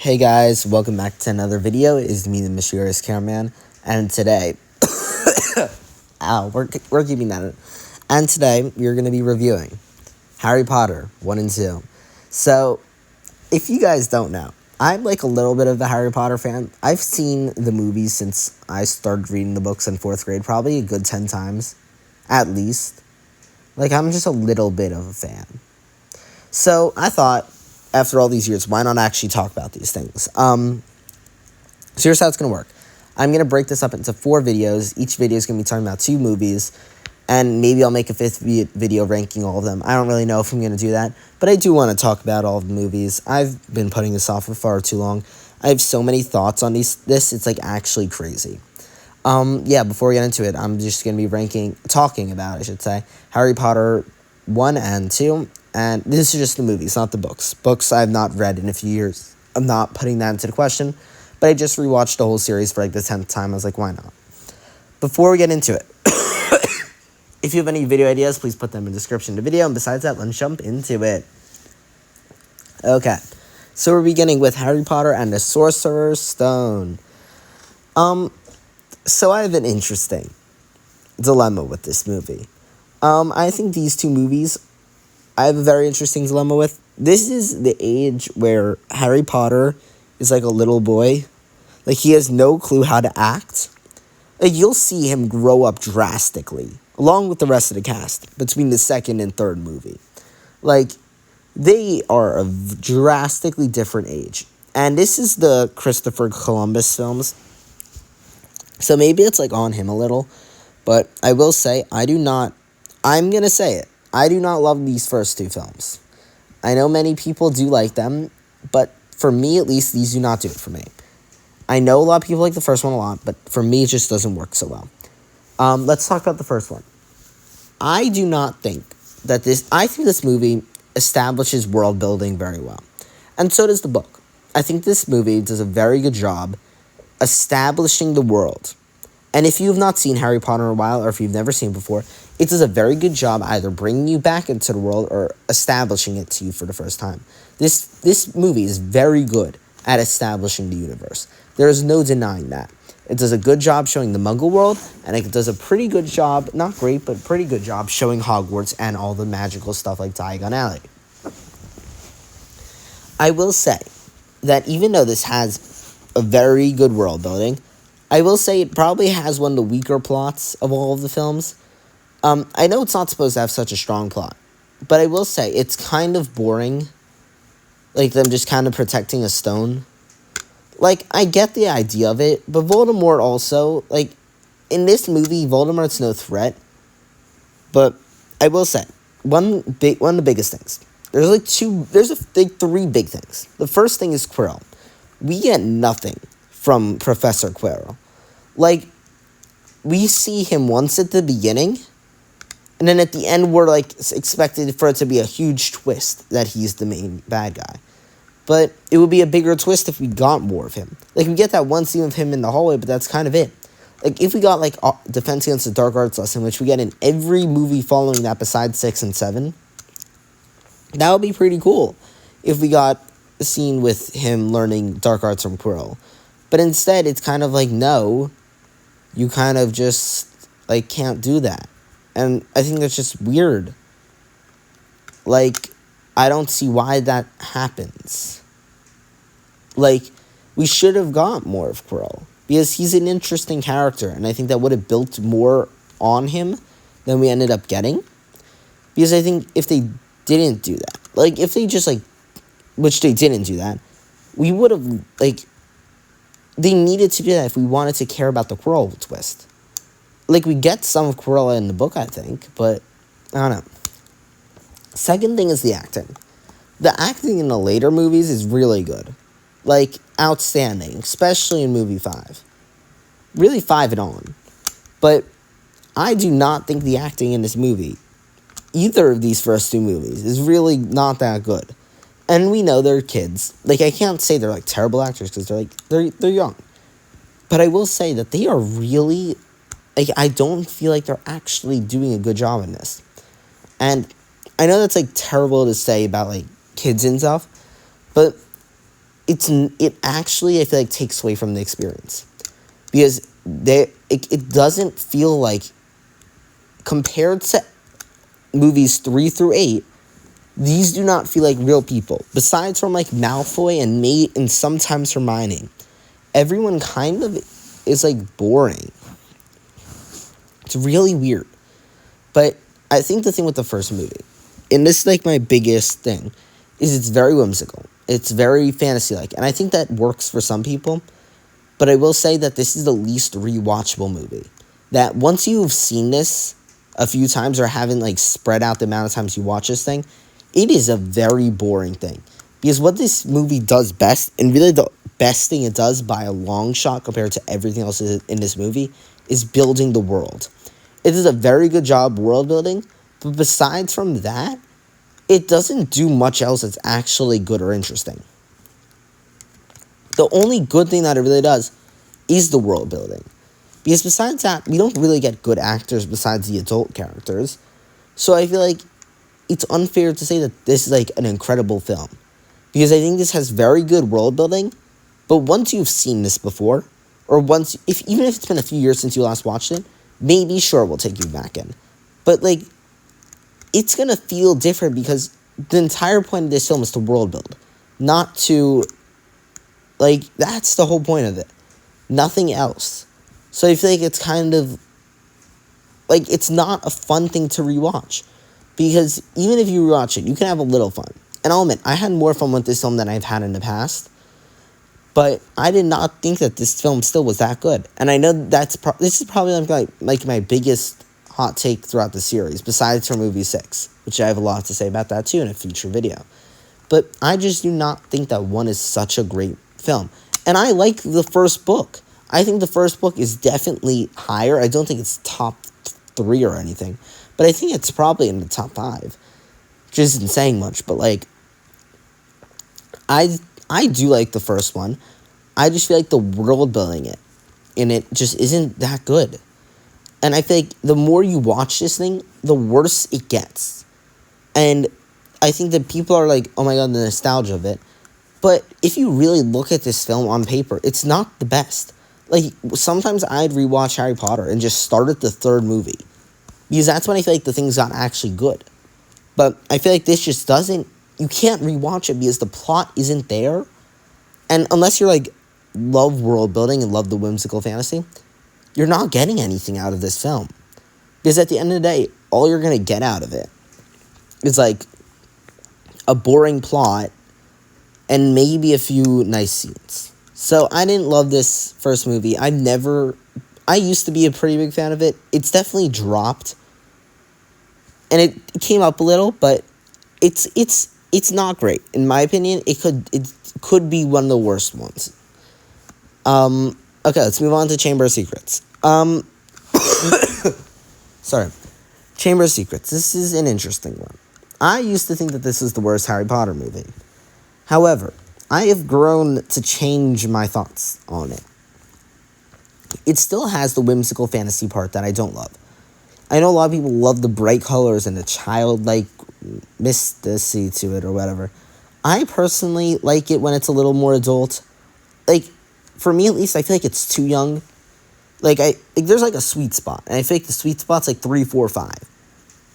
Hey guys, welcome back to another video. It is me, the mysterious cameraman, and today, we're keeping that in. And today, we're going to be reviewing Harry Potter 1 and 2. So, if you guys don't know, I'm like a little bit of a Harry Potter fan. I've seen the movies since I started reading the books in 4th grade, probably a good 10 times, at least. Like, I'm just a little bit of a fan. So, I thought, after all these years, why not actually talk about these things? So here's how it's going to work. I'm going to break this up into 4 videos. Each video is going to be talking about 2 movies, and maybe I'll make a 5th video ranking all of them. I don't really know if I'm going to do that, but I do want to talk about all of the movies. I've been putting this off for far too long. I have so many thoughts on this, it's like actually crazy. Before we get into it, I'm just going to be talking about Harry Potter 1 and 2. And this is just the movies, not the books. Books I have not read in a few years. I'm not putting that into the question. But I just rewatched the whole series for like the 10th time. I was like, why not? Before we get into it, if you have any video ideas, please put them in the description of the video. And besides that, let's jump into it. Okay. So we're beginning with Harry Potter and the Sorcerer's Stone. So I have an interesting dilemma with this movie. I think these 2 movies I have a very interesting dilemma with. This is the age where Harry Potter is like a little boy. Like, he has no clue how to act. Like, you'll see him grow up drastically, along with the rest of the cast, between the 2nd and 3rd movie. Like, they are a drastically different age. And this is the Christopher Columbus films. So maybe it's, like, on him a little. But I will say, I'm going to say it. I do not love these first 2 films. I know many people do like them, but for me, at least, these do not do it for me. I know a lot of people like the first one a lot, but for me, it just doesn't work so well. Let's talk about the first one. I do not think that I think this movie establishes world building very well. And so does the book. I think this movie does a very good job establishing the world. And if you have not seen Harry Potter in a while, or if you've never seen it before, it does a very good job either bringing you back into the world or establishing it to you for the first time. This movie is very good at establishing the universe. There is no denying that. It does a good job showing the Muggle world, and it does a pretty good job, not great, but pretty good job showing Hogwarts and all the magical stuff like Diagon Alley. I will say that even though this has a very good world building, I will say it probably has one of the weaker plots of all of the films. I know it's not supposed to have such a strong plot, but I will say it's kind of boring. Like, them just kind of protecting a stone. Like, I get the idea of it, but Voldemort also, like, in this movie, Voldemort's no threat. But I will say, one of the biggest things. There's 3 big things. The first thing is Quirrell. We get nothing from Professor Quirrell. Like, we see him once at the beginning, and then at the end, we're, like, expected for it to be a huge twist that he's the main bad guy. But it would be a bigger twist if we got more of him. Like, we get that one scene of him in the hallway, but that's kind of it. Like, if we got, like, Defense Against the Dark Arts lesson, which we get in every movie following that besides 6 and 7, that would be pretty cool if we got a scene with him learning dark arts from Quirrell. But instead, it's kind of like, no, you kind of just, like, can't do that. And I think that's just weird. Like, I don't see why that happens. Like, we should have got more of Quirrell, because he's an interesting character, and I think that would have built more on him than we ended up getting. Because I think if they didn't do that, like, if they just, like, which they didn't do that, we would have, like, they needed to do that if we wanted to care about the Quirrell twist. Like, we get some of Quirrell in the book, I think, but I don't know. Second thing is the acting. The acting in the later movies is really good. Like, outstanding, especially in movie 5. Really 5 and on. But I do not think the acting in this movie, either of these first 2 movies, is really not that good. And we know they're kids. Like, I can't say they're, like, terrible actors, because they're young. But I will say that they are really, like, I don't feel like they're actually doing a good job in this. And I know that's, like, terrible to say about, like, kids and stuff, but it actually, I feel like, takes away from the experience, because it doesn't feel like, compared to movies 3 through 8, these do not feel like real people. Besides from like Malfoy and Nate and sometimes Hermione, everyone kind of is like boring. It's really weird. But I think the thing with the first movie, and this is like my biggest thing, is it's very whimsical. It's very fantasy-like. And I think that works for some people. But I will say that this is the least rewatchable movie. That once you've seen this a few times, or haven't like spread out the amount of times you watch this thing, it is a very boring thing. Because what this movie does best, and really the best thing it does by a long shot compared to everything else in this movie, is building the world. It does a very good job world building, but besides from that, it doesn't do much else that's actually good or interesting. The only good thing that it really does is the world building. Because besides that, we don't really get good actors besides the adult characters. So I feel like it's unfair to say that this is like an incredible film. Because I think this has very good world building, but once you've seen this before, or even if it's been a few years since you last watched it, maybe sure we'll take you back in. But like, it's gonna feel different because the entire point of this film is to world build, not to, like, that's the whole point of it. Nothing else. So I feel like it's kind of, like, it's not a fun thing to rewatch. Because even if you rewatch it, you can have a little fun. And I'll admit, I had more fun with this film than I've had in the past. But I did not think that this film still was that good. And I know this is probably like my biggest hot take throughout the series, besides for movie 6, which I have a lot to say about that too in a future video. But I just do not think that 1 is such a great film. And I like the first book. I think the first book is definitely higher. I don't think it's top 3 or anything. But I think it's probably in the top 5. Which isn't saying much, but like, I do like the first one. I just feel like the world building in it just isn't that good. And I feel like the more you watch this thing, the worse it gets. And I think that people are like, oh my god, the nostalgia of it. But if you really look at this film on paper, it's not the best. Like, sometimes I'd rewatch Harry Potter and just start at the 3rd movie. Because that's when I feel like the things got actually good. But I feel like this just doesn't, you can't rewatch it because the plot isn't there. And unless you're like, love world building and love the whimsical fantasy, you're not getting anything out of this film. Because at the end of the day, all you're going to get out of it is like a boring plot and maybe a few nice scenes. So I didn't love this first movie. I used to be a pretty big fan of it. It's definitely dropped. And it came up a little, but it's not great. In my opinion, it could be one of the worst ones. Okay, let's move on to Chamber of Secrets. Sorry. Chamber of Secrets. This is an interesting one. I used to think that this was the worst Harry Potter movie. However, I have grown to change my thoughts on it. It still has the whimsical fantasy part that I don't love. I know a lot of people love the bright colors and the childlike mysticy to it or whatever. I personally like it when it's a little more adult. Like, for me at least, I feel like it's too young. Like, there's like a sweet spot. And I feel like the sweet spot's like 3, 4, 5.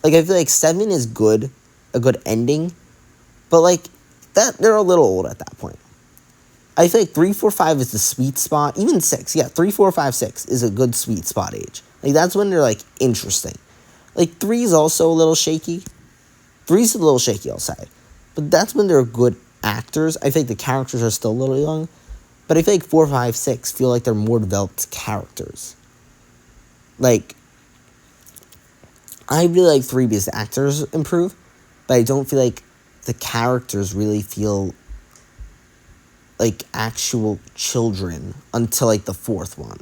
Like, I feel like 7 is good. A good ending. But like, they're a little old at that point. I feel like 3, 4, 5 is the sweet spot. Even 6. Yeah, 3, 4, 5, 6 is a good sweet spot age. Like, that's when they're like interesting. Like, 3 is also a little shaky. 3 is a little shaky, I'll say. But that's when they're good actors. I think the characters are still a little young. But I feel like 4, 5, 6 feel like they're more developed characters. Like, I really like 3 because the actors improve. But I don't feel like the characters really feel like actual children until like the 4th one.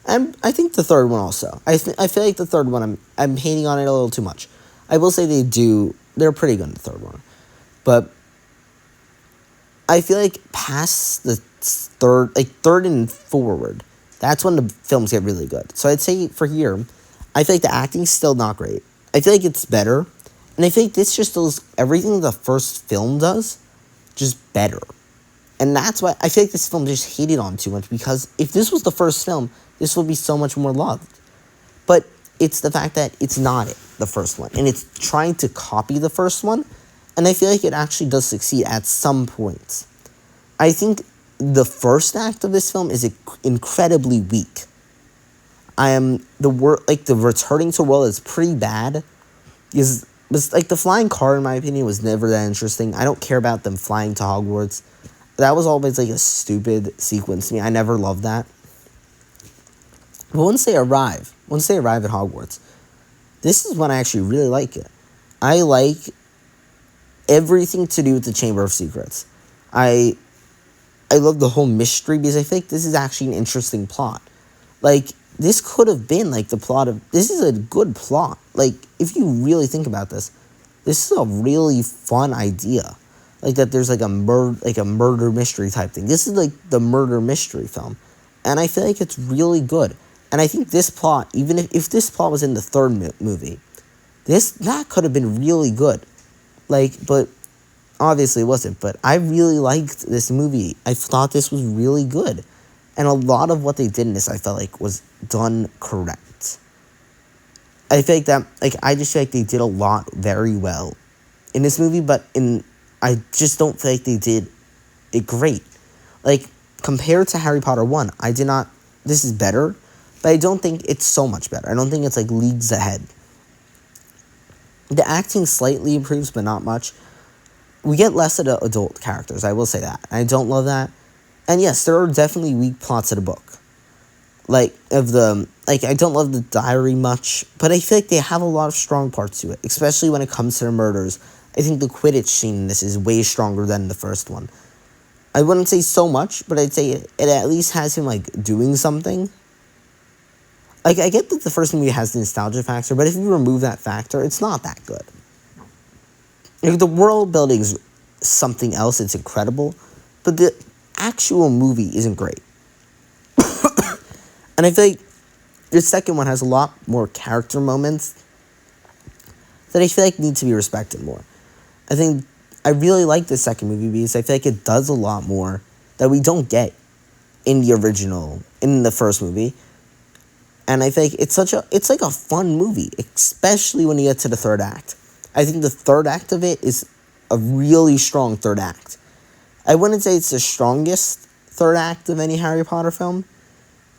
And I think the 3rd one also. I feel like the 3rd one, I'm hating on it a little too much. I will say they're pretty good in the 3rd one. But I feel like past the 3rd and forward, that's when the films get really good. So I'd say for here, I feel like the acting's still not great. I feel like it's better. And I feel like this just does everything the first film does, just better. And that's why I feel like this film just hated on too much, because if this was the first film, this would be so much more loved. But it's the fact that it's not the first one, and it's trying to copy the first one, and I feel like it actually does succeed at some points. I think the first act of this film is incredibly weak. The returning to world is pretty bad. Was like the flying car, in my opinion, was never that interesting. I don't care about them flying to Hogwarts. That was always like a stupid sequence to me. I never loved that. But once they arrive at Hogwarts, this is when I actually really like it. I like everything to do with the Chamber of Secrets. I love the whole mystery, because I think this is actually an interesting plot. Like, this could have been like the plot of... This is a good plot. Like, if you really think about this, this is a really fun idea. Like, that there's like a murder mystery type thing. This is like the murder mystery film. And I feel like it's really good. And I think this plot, even if this plot was in the third movie, that could have been really good. Like, but obviously it wasn't. But I really liked this movie. I thought this was really good. And a lot of what they did in this, I felt like, was done correct. I feel like that, I just feel like they did a lot very well in this movie, I just don't feel like they did it great. Like, compared to Harry Potter 1, this is better, but I don't think it's so much better. I don't think it's, leagues ahead. The acting slightly improves, but not much. We get less of the adult characters, I will say that. I don't love that. And yes, there are definitely weak plots of the book. I don't love the diary much, but I feel like they have a lot of strong parts to it, especially when it comes to the murders. I think the Quidditch scene in this is way stronger than the first one. I wouldn't say so much, but I'd say it at least has him, doing something. I get that the first movie has the nostalgia factor, but if you remove that factor, it's not that good. The world building is something else, it's incredible, but the actual movie isn't great. And I feel like the second one has a lot more character moments that I feel like need to be respected more. I really like the second movie because I feel like it does a lot more that we don't get in the first movie. And I think it's like a fun movie, especially when you get to the third act. I think the third act of it is a really strong third act. I wouldn't say it's the strongest third act of any Harry Potter film.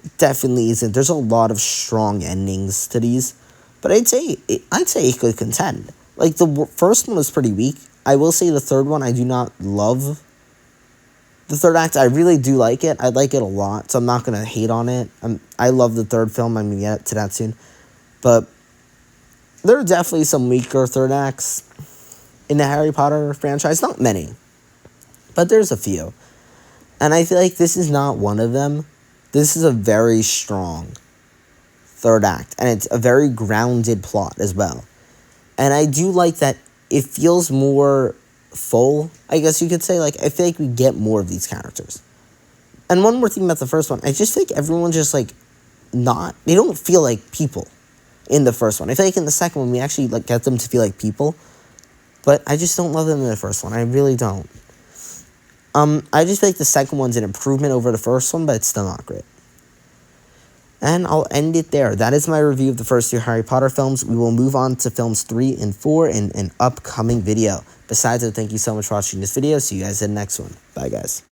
It definitely isn't. There's a lot of strong endings to these, but I'd say it could contend. The first one was pretty weak. I will say the third one, I do not love. The third act, I really do like it. I like it a lot, so I'm not going to hate on it. I love the third film. I'm going to get to that soon. But there are definitely some weaker third acts in the Harry Potter franchise. Not many, but there's a few. And I feel like this is not one of them. This is a very strong third act, and it's a very grounded plot as well. And I do like that it feels more full, I guess you could say. I feel like we get more of these characters. And one more thing about the first one, I just feel like everyone's just, they don't feel like people in the first one. I feel like in the second one, we actually, get them to feel like people. But I just don't love them in the first one. I really don't. I just feel like the second one's an improvement over the first one, but it's still not great. And I'll end it there. That is my review of the first two Harry Potter films. We will move on to films 3 and 4 in an upcoming video. Besides, thank you so much for watching this video. See you guys in the next one. Bye, guys.